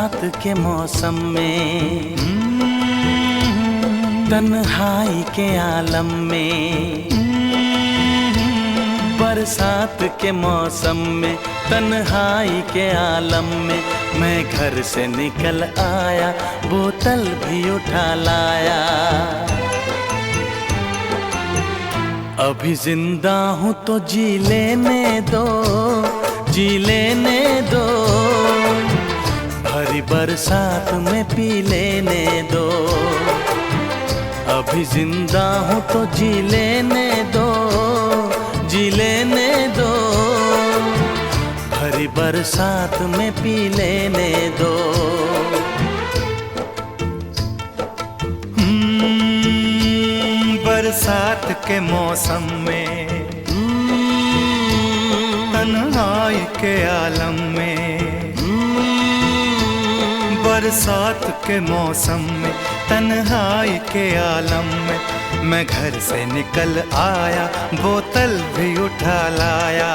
बरसात के मौसम में, तन्हाई के आलम में, बरसात के मौसम में, तन्हाई के आलम में, मैं घर से निकल आया, बोतल भी उठा लाया। अभी जिंदा हूँ तो जी लेने दो, जी लेने दो, भरी बरसात में पी लेने दो। अभी जिंदा हूँ तो जी लेने दो, जी लेने दो, भरी बरसात में पी लेने दो। बरसात के मौसम में, तन्हाई के आलम में, बरसात के मौसम में, तन्हाई के आलम में, मैं घर से निकल आया, बोतल भी उठा लाया।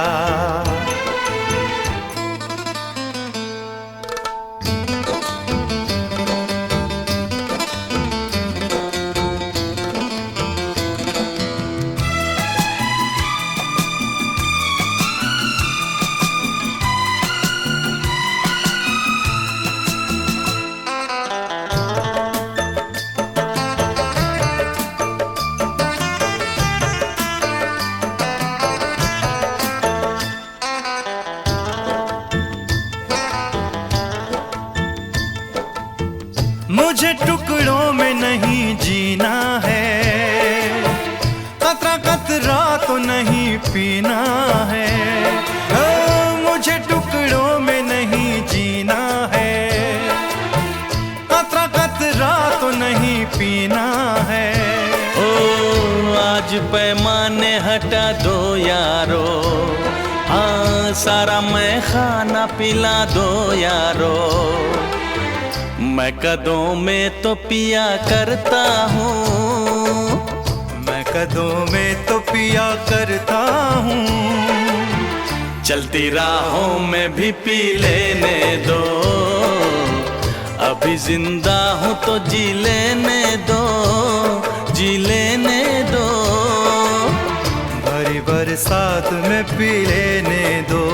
मुझे टुकड़ों में नहीं जीना है, कतरा कतरा तो नहीं पीना है। मुझे टुकड़ों में नहीं जीना है, कतरा कतरा तो नहीं पीना है। ओ आज पैमाने हटा दो यारो, हाँ सारा मैं खाना पिला दो यारो। मैं कदों में तो पिया करता हूँ, मैं कदों में तो पिया करता हूँ। चलती राहों में भी पी लेने दो, अभी जिंदा हूँ तो जी लेने दो, जी लेने दो, भरी बरसात में पी लेने दो।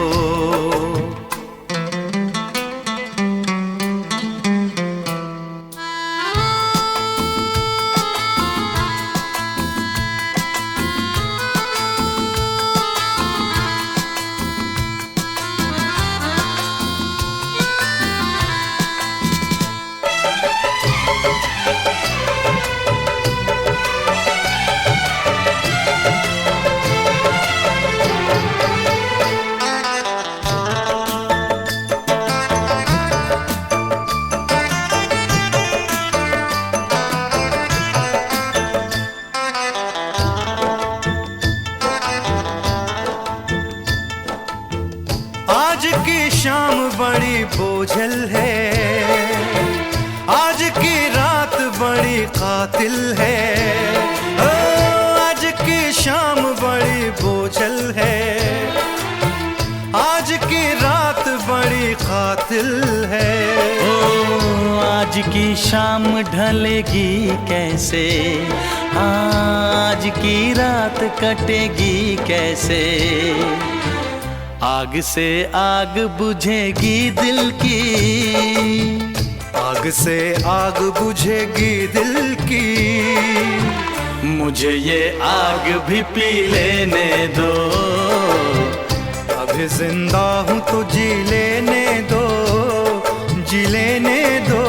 आज की शाम बड़ी बोझल है, आज की रात बड़ी कातिल है। आज की शाम बड़ी बोझल है, आज की रात बड़ी कातिल है। ओ आज की शाम ढलेगी कैसे, आज की रात कटेगी कैसे। आग से आग बुझेगी दिल की, आग से आग बुझेगी दिल की। मुझे ये आग भी पी लेने दो, अभी जिंदा हूँ तो जी लेने दो, जी लेने दो,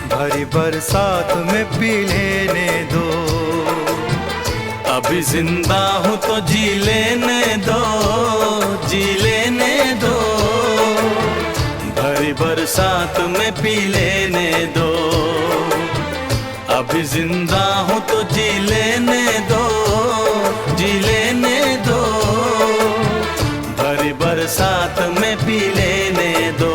भरी बरसात में पी लेने दो। अभी जिंदा हूँ तो जी लेने दो, जी लेने दो, भरी बरसात में पी लेने दो। अभी जिंदा हूँ तो जी लेने दो, जी लेने दो, भरी बरसात में पी लेने दो।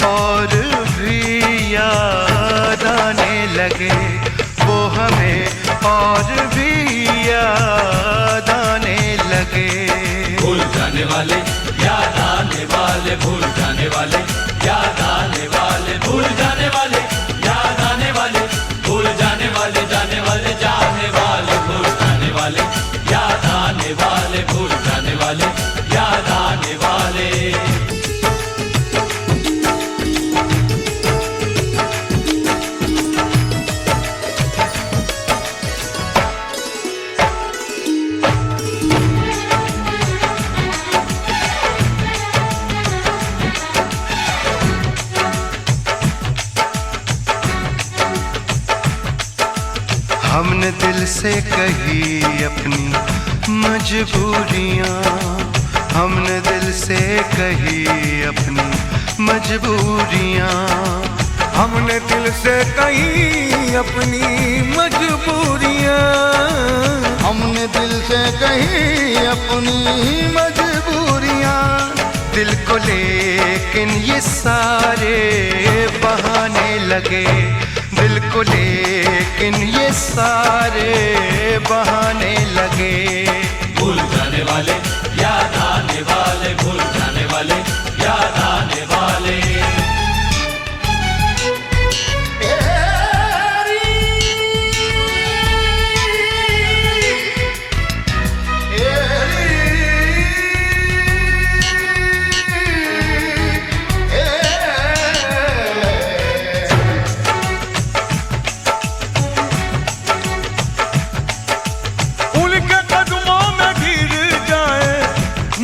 और भी याद आने लगे, वो हमें और भी याद आने लगे। भूल जाने वाले याद आने वाले, भूल जाने वाले याद आने वाले, भूल जाने वाले याद आने वाले, भूल जाने वाले, जाने वाले जाने वाले, भूल जाने वाले याद आने वाले, भूल जाने वाले याद आने वाले। हमने दिल से कही अपनी मजबूरियां, हमने दिल से कही अपनी मजबूरियां, हमने दिल से कही अपनी मजबूरियां, हमने दिल से कही अपनी मजबूरियां। दिल को लेकिन ये सारे बहाने लगे, दिल को लेकिन ये सारे बहाने लगे। भूल जाने वाले याद आने वाले, भूल जाने वाले याद आने वाले।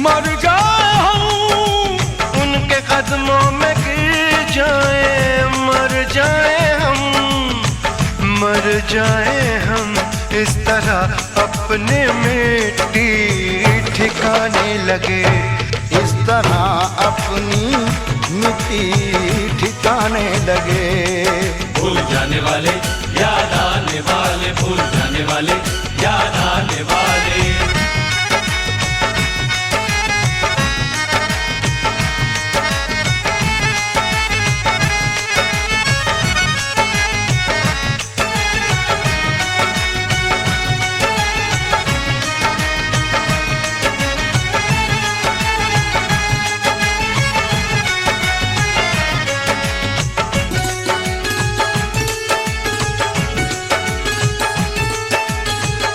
मर जाए हम, उनके कदमों में गिर जाए, मर जाए हम, मर जाए हम, इस तरह अपने मिट्टी ठिकाने लगे, इस तरह अपनी मिट्टी ठिकाने लगे। भूल जाने वाले याद आने वाले, भूल जाने वाले याद आने वाले।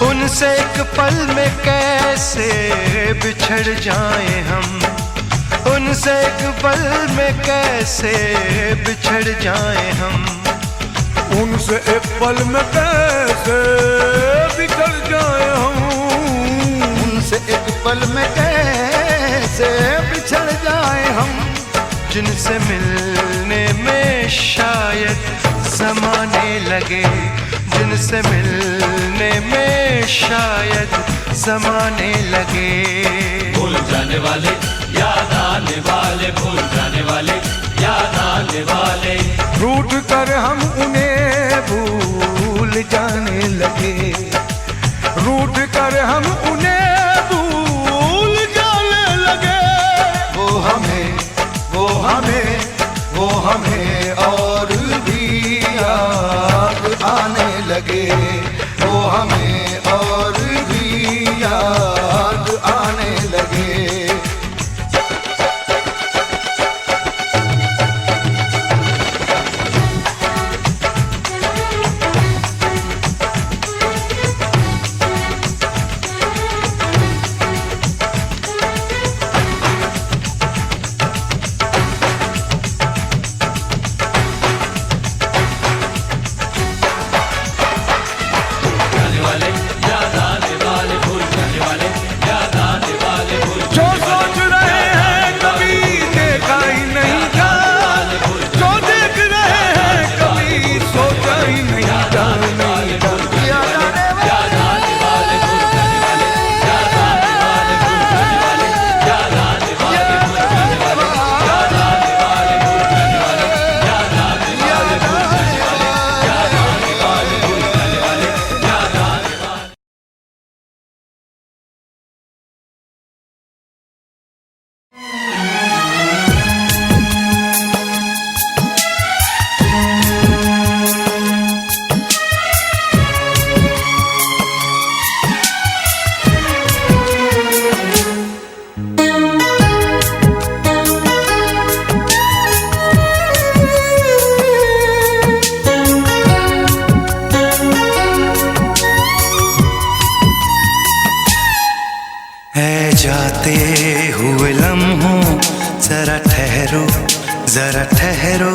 उनसे एक पल में कैसे बिछड़ जाए हम, उनसे एक पल में कैसे बिछड़ जाए हम, उनसे एक पल में कैसे बिछड़ जाए हम, उनसे एक पल में कैसे बिछड़ जाए हम। जिनसे मिलने में शायद ज़माने लगे, जिनसे मिलने में शायद ज़माने लगे। भूल जाने वाले याद आने वाले, भूल जाने वाले याद आने वाले। रूठ कर हम उन्हें भूल जाने लगे, रूठ कर हम उन्हें भूल जाने लगे। वो हमें, वो हमें, वो हमें और भी याद आने लगे, वो हमें और भी याद आने लगे। जाते हुए लम्हों जरा ठहरो, जरा ठहरो।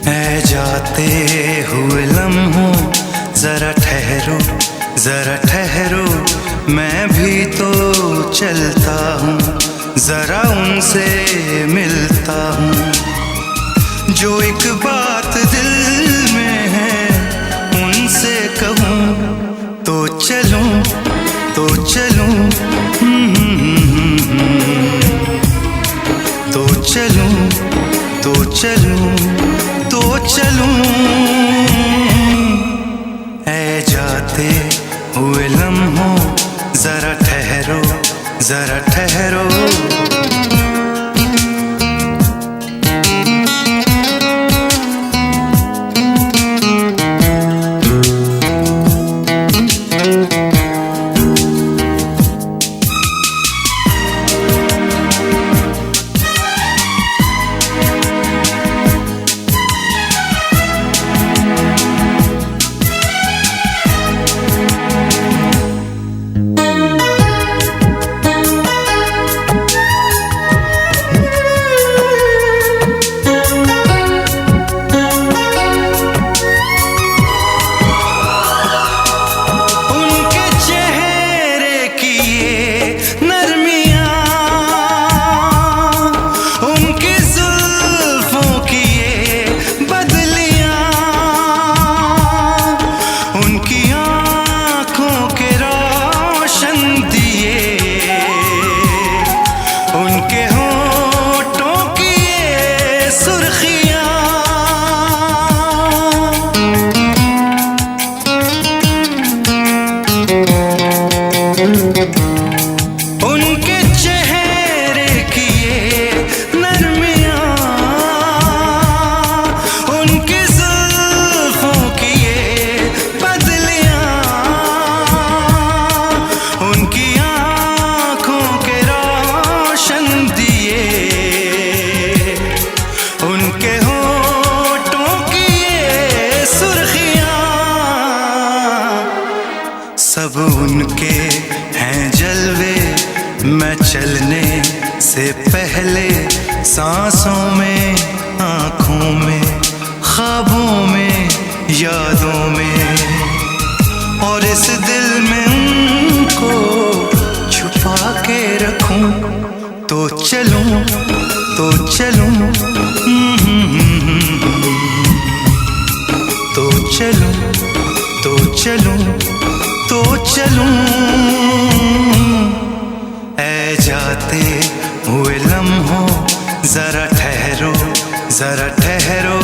ऐ जाते हुए लम्हों जरा ठहरो, जरा ठहरो। मैं भी तो चलता हूँ, जरा उनसे मिलता हूँ। जो एक बात दिल में है उनसे कहूँ तो चलूँ, तो चलूँ, तो चलूँ, तो चलूँ, तो चलूँ। ऐ जाते हुए लम्हों जरा ठहरो, जरा ठहरो। सब उनके हैं जलवे, मैं चलने से पहले सांसों में, आँखों में, ख्वाबों में, यादों में, और इस दिल में उनको छुपा के रखूं तो चलूं, तो चलूं, तो चलूं, तो चलूं, तो चलूं। ऐ जाते हुए लम्हों जरा ठहरो, जरा ठहरो।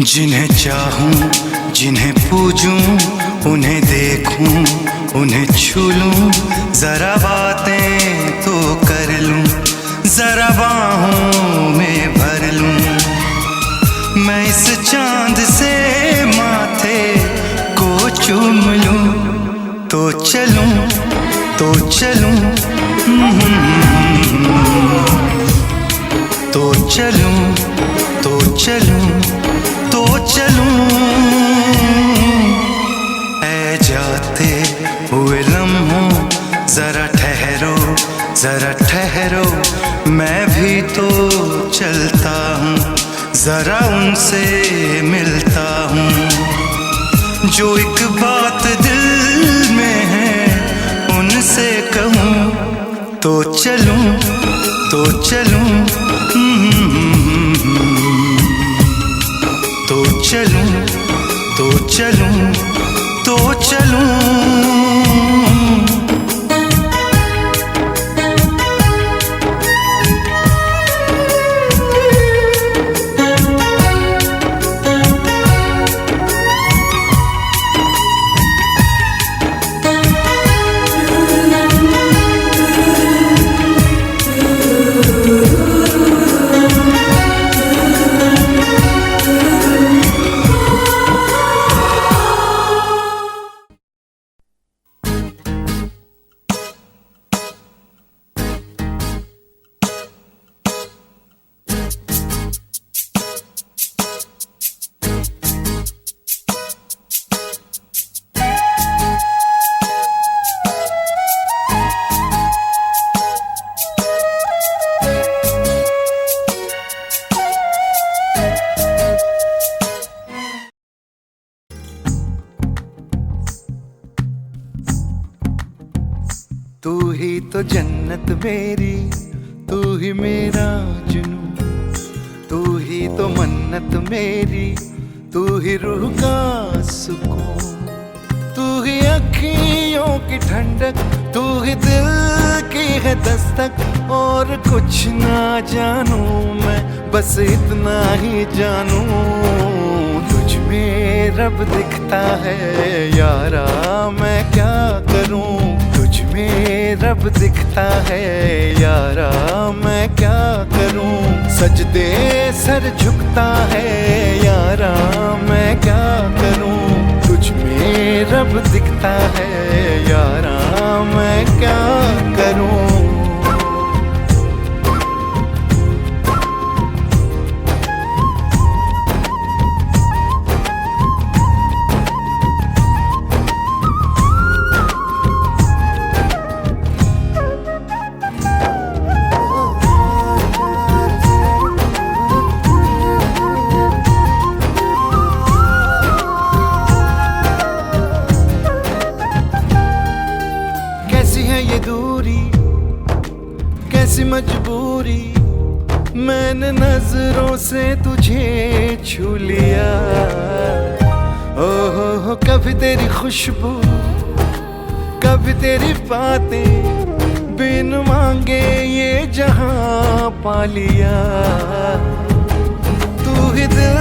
जिन्हें चाहूं, जिन्हें पूजूं, उन्हें देखूं, उन्हें छू लूं, जरा बातें तो कर लूं, जरा बाहों में भर लूं। मैं इस चांद से माथे को चूम लूं, तो चलूं, तो चलूं, तो चलूं, तो चलूं, तो चलूं। ऐ जाते हुए लम्हों जरा ठहरो, जरा ठहरो, मैं भी तो चलता हूँ, जरा उनसे मिलता हूँ। जो एक बात दिल में है उनसे कहूँ, तो चलूं, तो चलूं, तो चलूं, तो चलूं, तो चलूं। तू ही तो जन्नत मेरी, तू ही मेरा जुनून, तू ही तो मन्नत मेरी, तू ही रूह का सुकून, तू ही अखियों की ठंडक, तू ही दिल की है दस्तक। और कुछ ना जानू मैं, बस इतना ही जानू, तुझ में रब दिखता है यारा, मैं क्या करूं। तुझ में रब दिखता है यारा, मैं क्या करूं। सजदे सर झुकता है यारा, मैं क्या करूं। तुझ में रब दिखता है यारा, मैं क्या करूं। ये दूरी कैसी मजबूरी, मैंने नजरों से तुझे छू लिया। ओहो कभी तेरी खुशबू, कभी तेरी बातें, बिन मांगे ये जहां पा लिया। तू ही दिल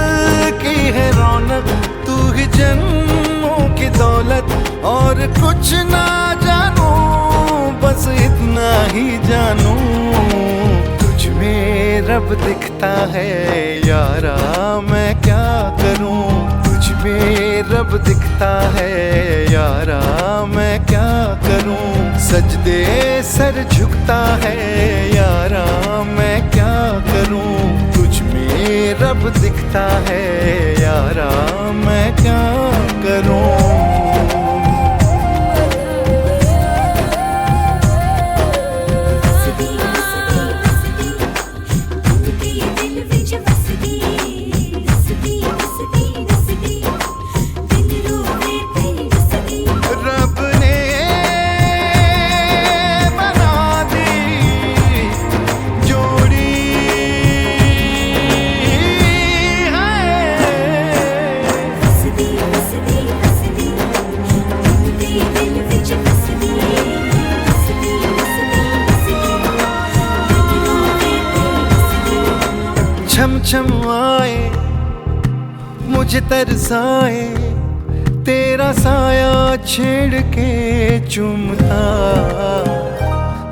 की है रौनक, तू ही जन्मों की दौलत। और कुछ ना जानू, बस इतना ही जानू, तुझ में रब दिखता है यारा, मैं क्या करूं। तुझ में रब दिखता है यारा, मैं क्या करूं। सजदे सर झुकता है यारा, मैं क्या करूं। तुझ में रब दिखता है यारा, मैं क्या करूं। छम छम आए, मुझे तरसाए, तेरा साया छेड़ के चूमता,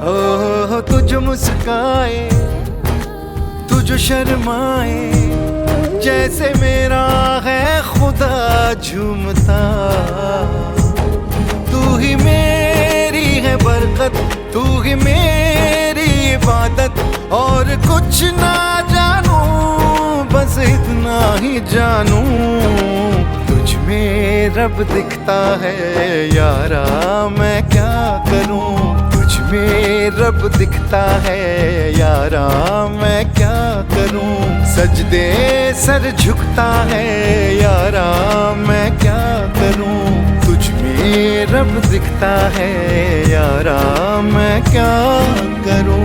ओ तुझ मुस्काए तुझ शर्माए, जैसे मेरा है खुदा झूमता। तू ही मेरी है बरकत, तू ही मेरी इबादत, और कुछ ना जानू बस इतना ही जानू, तुझ में रब दिखता है यारा मैं क्या करूं। तुझ में रब दिखता है यारा मैं क्या करूं। सजदे सर झुकता है यारा मैं क्या करूं। तुझ में रब दिखता है यारा मैं क्या करूं।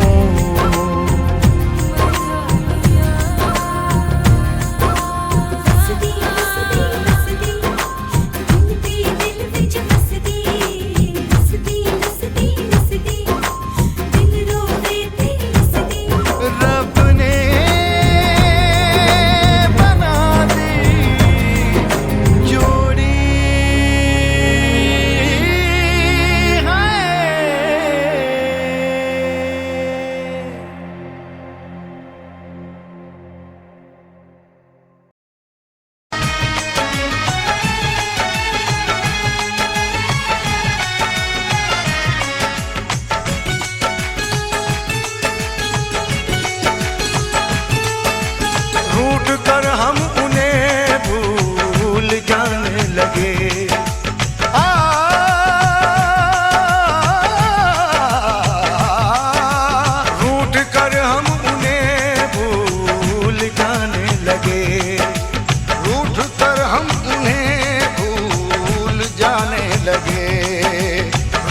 रूठ कर हम उन्हें भूल जाने लगे। रूठ कर हम उन्हें भूल जाने लगे। रूठ कर हम उन्हें भूल जाने लगे।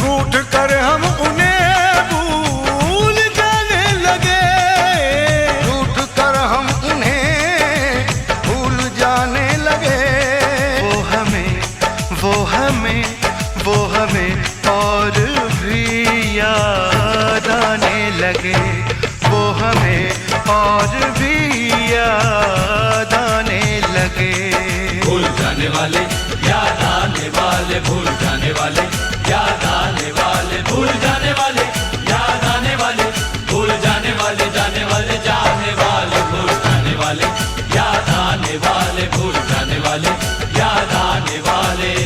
रूठ कर हम उन्हें भूल जाने लगे। रूठ कर हम उन्हें भूल जाने लगे। वो हमें और भी याद आने लगे। वो हमें और भी याद आने लगे। भूल जाने वाले याद आने वाले, भूल जाने वाले याद आने वाले, भूल जाने वाले याद आने वाले, भूल जाने वाले जाने वाले जाने वाले, भूल जाने वाले याद आने वाले, भूल जाने वाले याद आने वाले।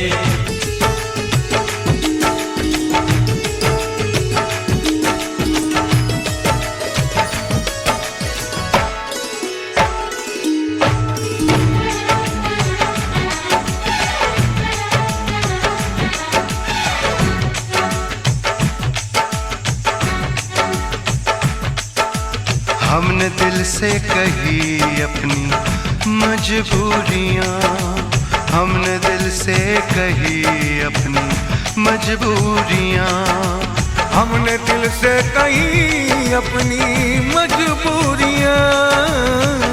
हमने दिल से कही अपनी मजबूरियां। हमने दिल से कही अपनी मजबूरियां। हमने दिल से कही अपनी मजबूरियां।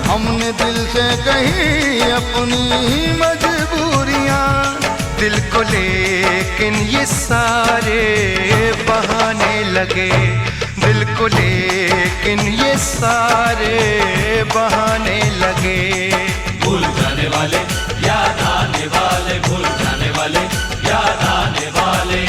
हमने दिल से कही अपनी मजबूरियां। दिल को लेकिन ये सारे बहाने लगे। दिल को लेकिन ये सारे बहाने लगे। भूल जाने वाले याद आने वाले, भूल जाने वाले याद आने वाले।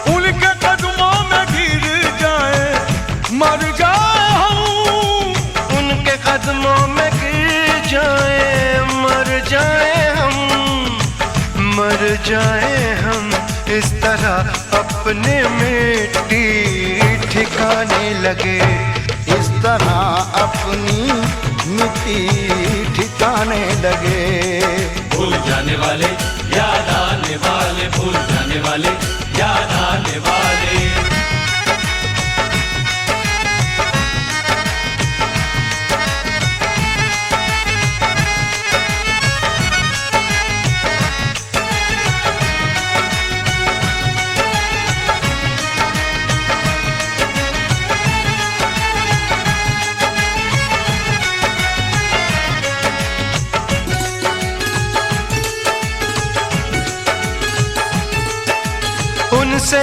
उनके कदमों में गिर जाए मर जाए हम। उनके कदमों में गिर जाए मर जाए हम। मर जाए हम इस तरह अपने मिट्टी ठिकाने लगे। इस तरह अपनी मिट्टी ठिकाने लगे। भूल जाने वाले याद आने वाले, भूल जाने वाले याद आने वाले।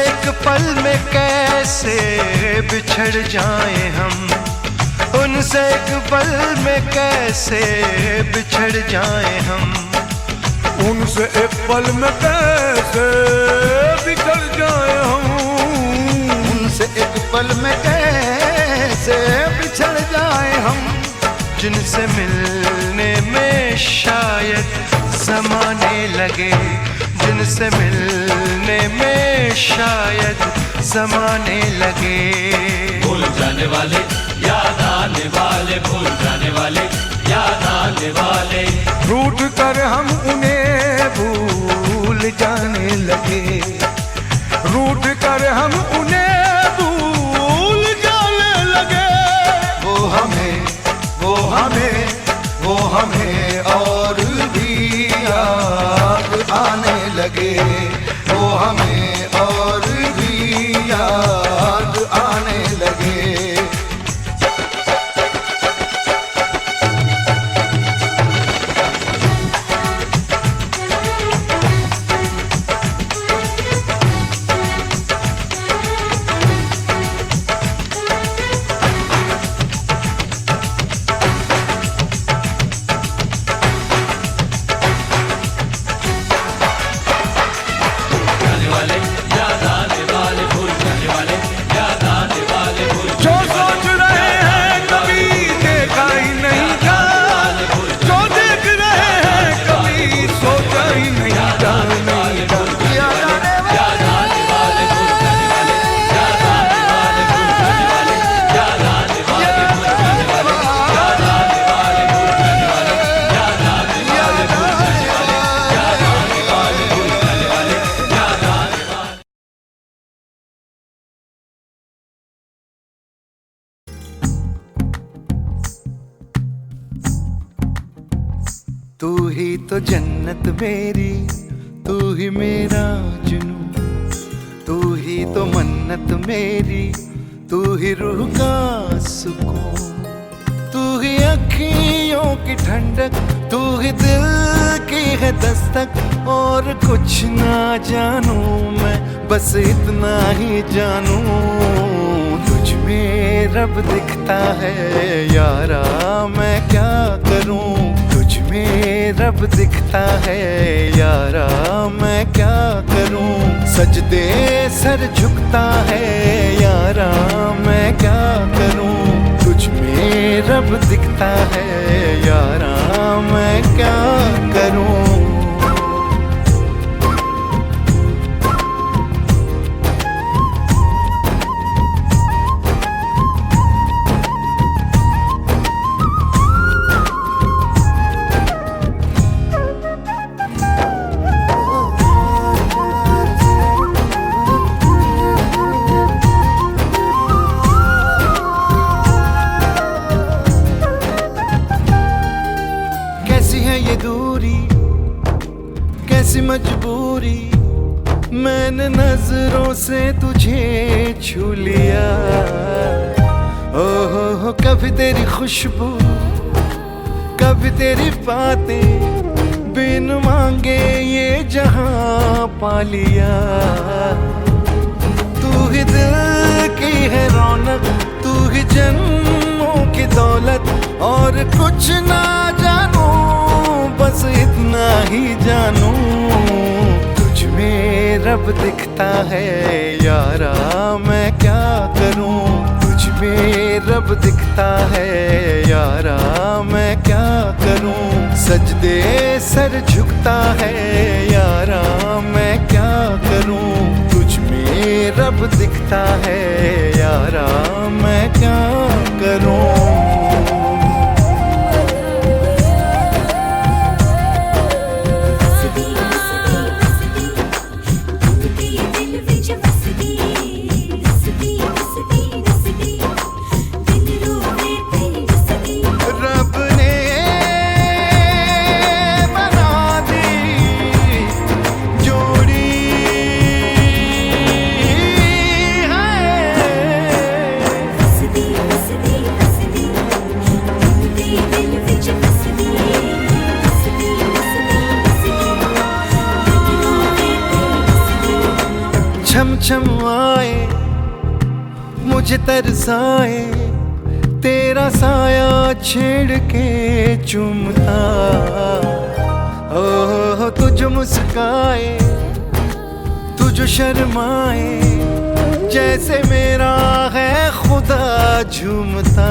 एक पल में कैसे बिछड़ जाए हम, उनसे एक पल में कैसे बिछड़ जाए हम, उनसे एक पल में कैसे बिछड़ जाए हम, उनसे एक पल में कैसे बिछड़ जाए हम, जिनसे मिलने में शायद ज़माने लगे, जिनसे मिलने में शायद ज़माने लगे। भूल जाने वाले, याद आने वाले, भूल जाने वाले, याद आने वाले। रूठ कर हम उन्हें भूल जाने लगे, रूठ कर हम उन्हें भूल जाने लगे। वो हमें, वो हमें, वो हमें और भी याद आने लगे, वो हमें और भी याद आने लगे। जाने वाले, याद आने वाले, भूल जाने वाले, याद आने वाले, भूल जो सोच रहे हैं कभी देखा ही नहीं था, जो देख रहे हैं कभी सोचा ही नहीं था। याद आने वाले, भूल जाने वाले, याद आने वाले, भूल जाने वाले, याद आने वाले, भूल जाने वाले, याद आने वाले, भूल जाने वाले, याद आने वाले, भूल जाने वाले, याद आने वाले, भूल जाने वाले, याद आने वाले। तू ही तो जन्नत मेरी, तू ही मेरा जुनून, तू ही तो मन्नत मेरी, तू ही रूह का सुकून, तू ही अखियों की ठंडक, तू ही दिल की है दस्तक। और कुछ ना जानू मैं, बस इतना ही जानू, तुझ में रब दिखता है यारा, मैं क्या करूं। तुझ में रब दिखता है यारा, मैं क्या करूं। सजदे सर झुकता है यारा, मैं क्या करूं। तुझ में रब दिखता है यारा, मैं क्या करूं। कैसी है ये दूरी, कैसी मजबूरी, मैंने नजरों से तुझे छू लिया। ओहो कभी तेरी खुशबू, कभी तेरी बातें, बिन मांगे ये जहां पा लिया। तू ही दिल की है रौनक, तू ही जन्मों की दौलत। और कुछ ना जानू, बस इतना ही जानू, तुझ में रब दिखता है यारा, मैं क्या करूं। तुझ में रब दिखता है यारा, मैं क्या करूं। सजदे सर झुकता है यारा, मैं क्या करूं। तुझ में रब दिखता है यारा, मैं क्या करूं। रब ने बना दी जोड़ी है। शर्माए, मुझे तरसाए, तेरा साया छेड़ के चूमता। ओह तुझ मुस्काए, तुझ शर्माए, जैसे मेरा है खुदा झूमता।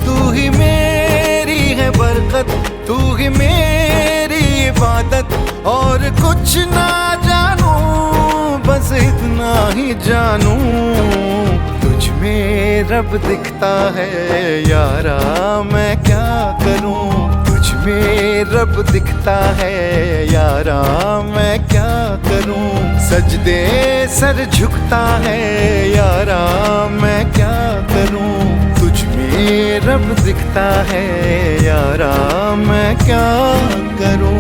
तू ही मेरी है बरकत, तू ही मेरी इबादत, और कुछ ना जानू बस इतना ही जानू। तुझ में रब दिखता है यारा, मैं क्या करूं। तुझ में रब दिखता है यारा, मैं क्या करूं। सजदे सर झुकता है यारा, मैं क्या करूं। तुझ में रब दिखता है यारा, मैं क्या करूं।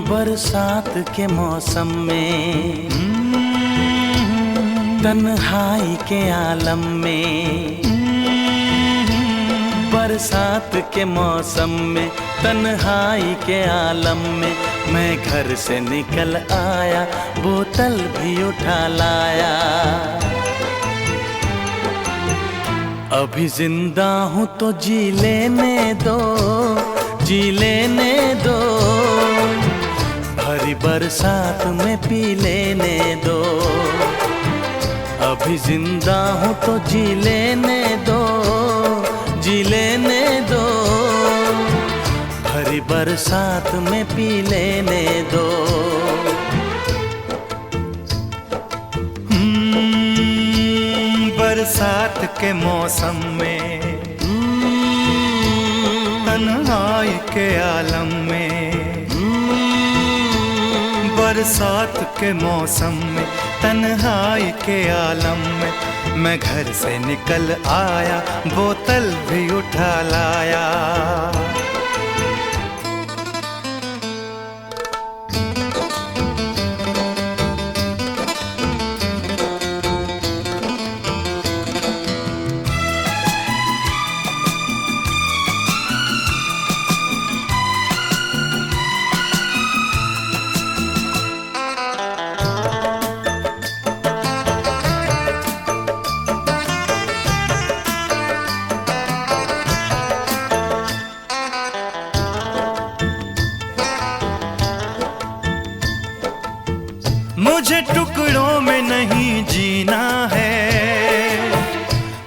बरसात के मौसम में, तन्हाई के आलम में। बरसात के मौसम में, तन्हाई के आलम में, मैं घर से निकल आया, बोतल भी उठा लाया। अभी जिंदा हूँ तो जी लेने दो, जी लेने दो। भरी बरसात में पी लेने दो। अभी जिंदा हूँ तो जी लेने दो, जी लेने दो। भरी बरसात में पी लेने दो। बरसात के मौसम में, तन्हाई के आलम में। बरसात के मौसम में, तन्हाई के आलम में, मैं घर से निकल आया, बोतल भी उठा लाया। मुझे टुकड़ों में नहीं जीना है,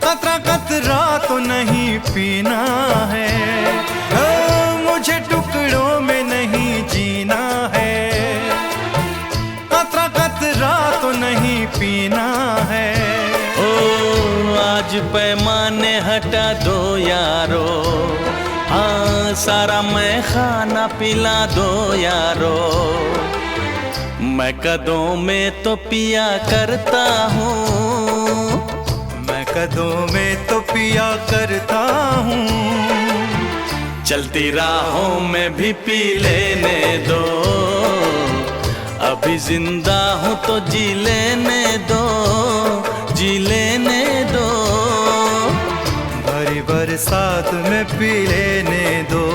कतरा कतरा तो नहीं पीना है। मुझे टुकड़ों में नहीं जीना है, कतरा कतरा तो नहीं पीना है। ओ आज पैमाने हटा दो यारो, हाँ सारा मैं खाना पिला दो यारो। मैं कदों में तो पिया करता हूँ, मैं कदों में तो पिया करता हूँ। चलती राहों में भी पी लेने दो। अभी जिंदा हूँ तो जी लेने दो, जी लेने दो। भरी बरसात में पी लेने दो।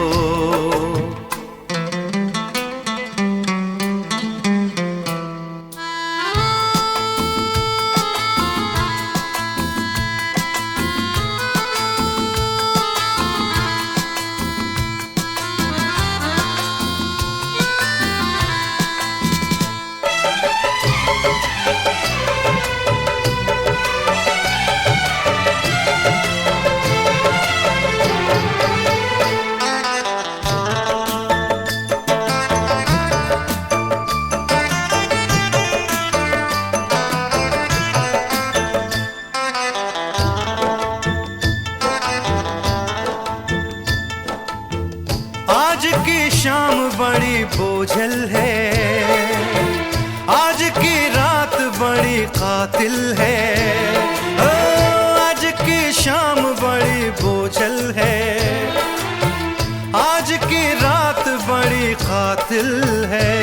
बोझल है। आज की रात बड़ी कातिल है, ओ आज की शाम बड़ी बोझल है। आज की रात बड़ी कातिल है।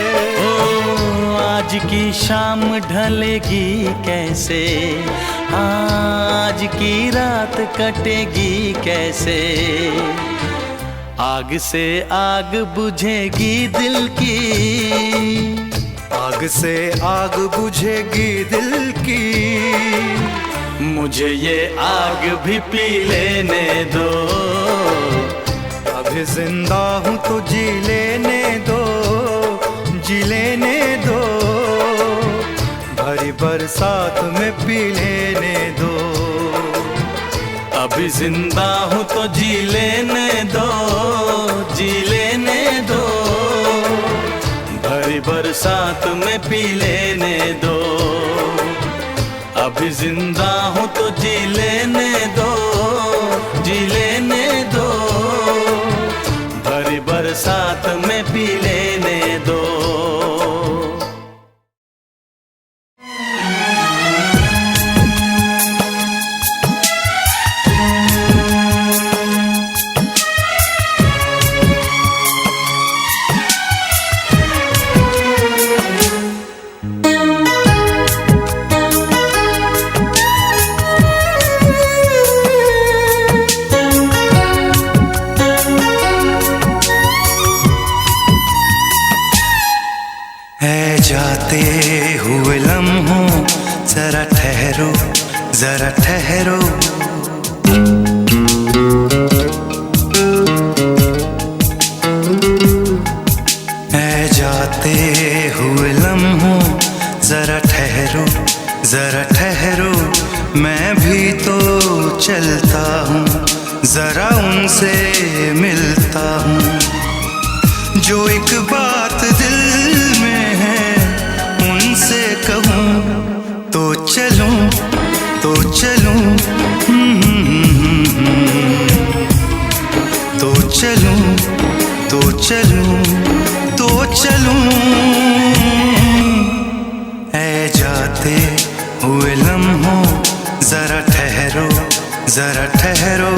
ओ आज की शाम ढलेगी कैसे, आज की रात कटेगी कैसे। आग से आग बुझेगी दिल की, आग से आग बुझेगी दिल की। मुझे ये आग भी पी लेने दो। अभी जिंदा हूँ तो जी लेने दो, जी लेने दो। भरी बरसात में पी लेने दो। अभी जिंदा हूँ तो जी लेने दो, जी लेने दो। भरी बरसात में पी लेने दो। अभी जिंदा हूँ तो जी लेने दो, जी लेने दो। भरी बरसात में पी लेने दो। जाते हुए लम्हों जरा ठहरो, जरा ठहरो। ऐ जाते हुए लम्हों जरा ठहरो, जरा ठहरो। मैं भी तो चलता हूँ, जरा उनसे मिलता हूँ। जो एक बात दिल में है उनसे कहूँ तो चलूं, तो चलूं। तो चलूं, तो चलूं, तो चलूं। ऐ जाते हुए लम्हों जरा ठहरो, जरा ठहरो।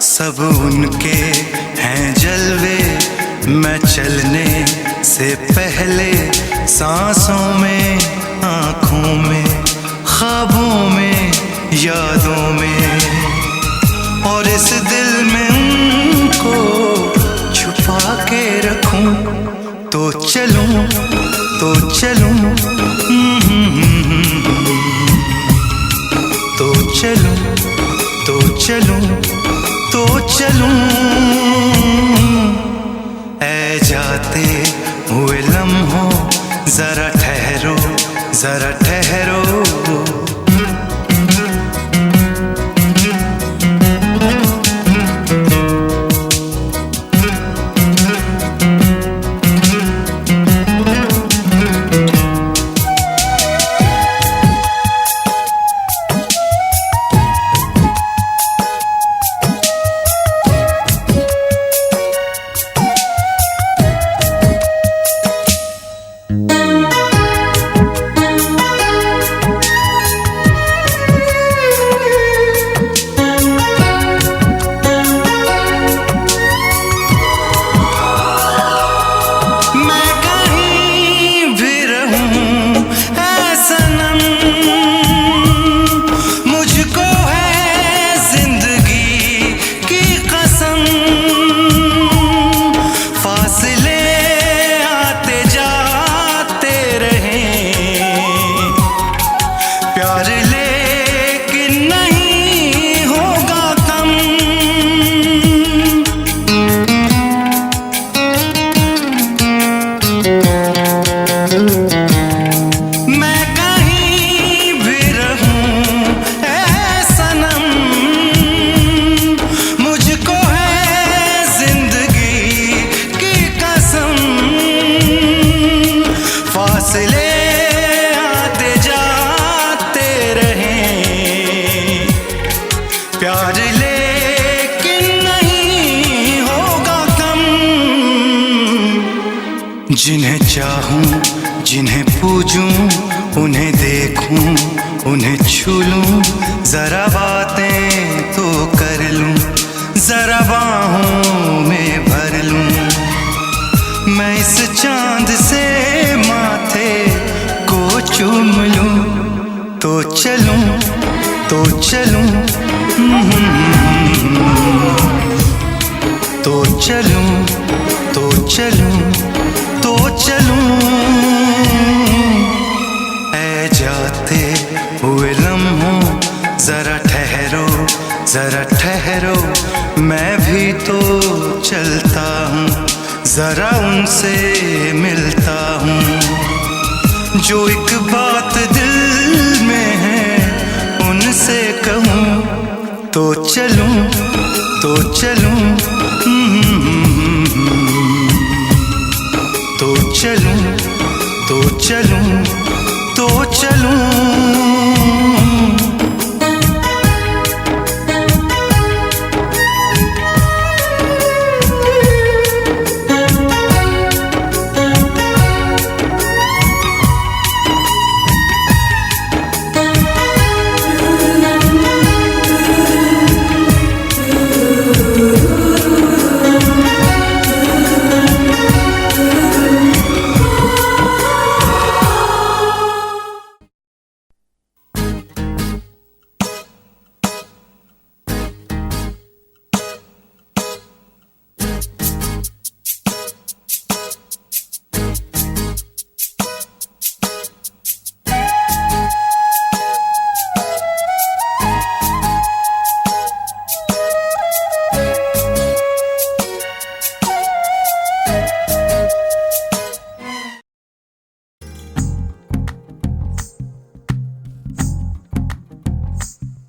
सब उनके हैं जलवे। मैं चलने से पहले सांसों में, आँखों में, ख्वाबों में, यादों में, और इस दिल में उनको छुपा के रखूं तो चलूं, तो चलूं। तो चलूं, तो चलूं, तो चलूं। ऐ जाते हुए लम्हों जरा ठहरो, जरा ठहरो। जिन्हें चाहूं, जिन्हें पूजूं, उन्हें देखूं, उन्हें छू लूं, जरा बातें तो कर लूं, जरा बाहों में भर लूं। मैं इस चांद से माथे को चूम लूं, तो चलूं, तो चलूं, तो चलूं, तो चलूं, तो चलूं। ऐ जाते हुए लम्हों, जरा ठहरो, जरा ठहरो, मैं भी तो चलता हूँ, जरा उनसे मिलता हूँ। जो एक बात दिल में है उनसे कहूँ, तो चलूं, तो चलूं, तो चलूं, तो चलूं, तो चलूं।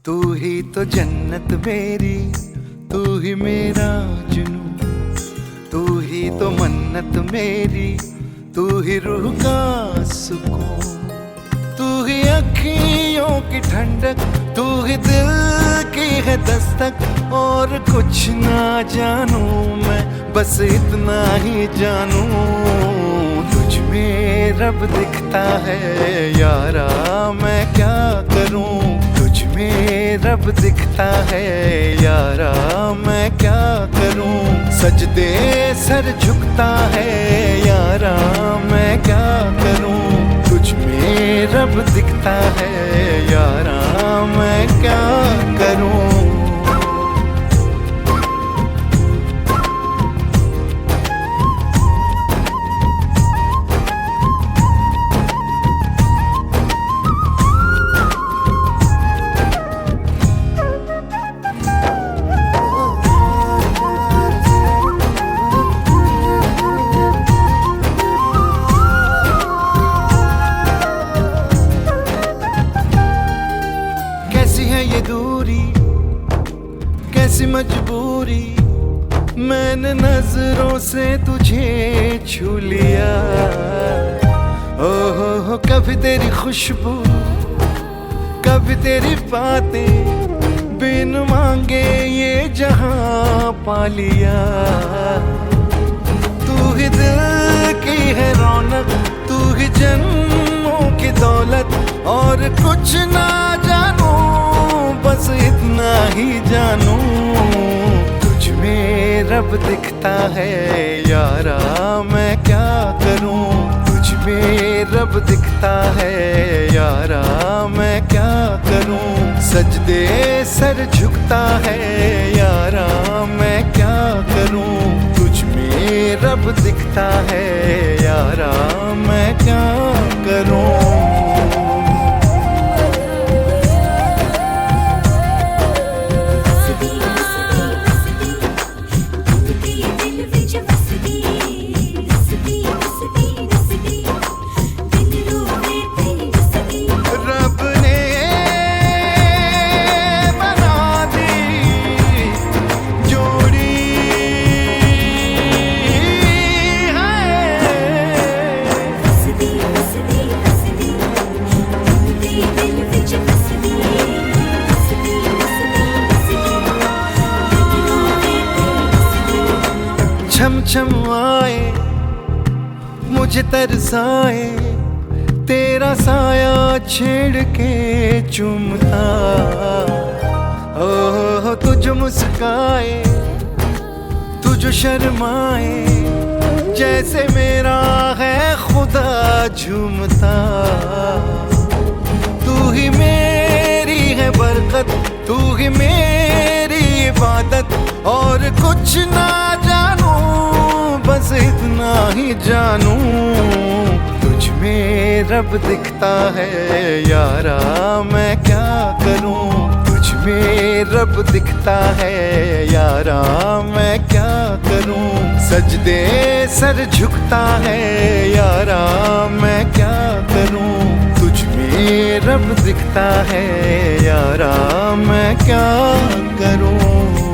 तू ही तो जन्नत मेरी, तू ही मेरा जुनून, तू ही तो मन्नत मेरी, तू ही रूह का सुकून, तू ही अखियों की ठंडक, तू ही दिल की है दस्तक। और कुछ ना जानू मैं, बस इतना ही जानू, तुझ में रब दिखता है यारा, मैं क्या करूं। तुझ में रब दिखता है यारा, मैं क्या करूं। सजदे सर झुकता है यारा, मैं क्या करूं। तुझ में रब दिखता है यारा, मैं क्या करूं। ये दूरी कैसी मजबूरी, मैंने नजरों से तुझे छू लिया। ओहो कभी तेरी खुशबू, कभी तेरी बातें, बिन मांगे ये जहां पा लिया। तू ही दिल की है रौनक, तू ही जन्मों की दौलत। और कुछ ना जानू, बस इतना ही जानू, तुझ में रब दिखता है यारा, मैं क्या करूं। तुझ में रब दिखता है यारा, मैं क्या करूं। सजदे सर झुकता है यारा, मैं क्या करूं। तुझ में रब दिखता है यारा, मैं क्या करूं। छम छम आए मुझे तरसाए तेरा साया छेड़ के चूमता, ओ तुझ मुस्काए तुझ शर्माए, जैसे मेरा है खुदा झूमता। तू ही मेरी है बरकत, तू ही मेरी इबादत, और कुछ ना जानू बस इतना ही जानू, तुझ में रब दिखता है यारा मैं क्या करूं, तुझ में रब दिखता है यारा मैं क्या करूं, सजदे सर झुकता है यारा मैं क्या करूं, तुझ में रब दिखता है यारा मैं क्या करूं।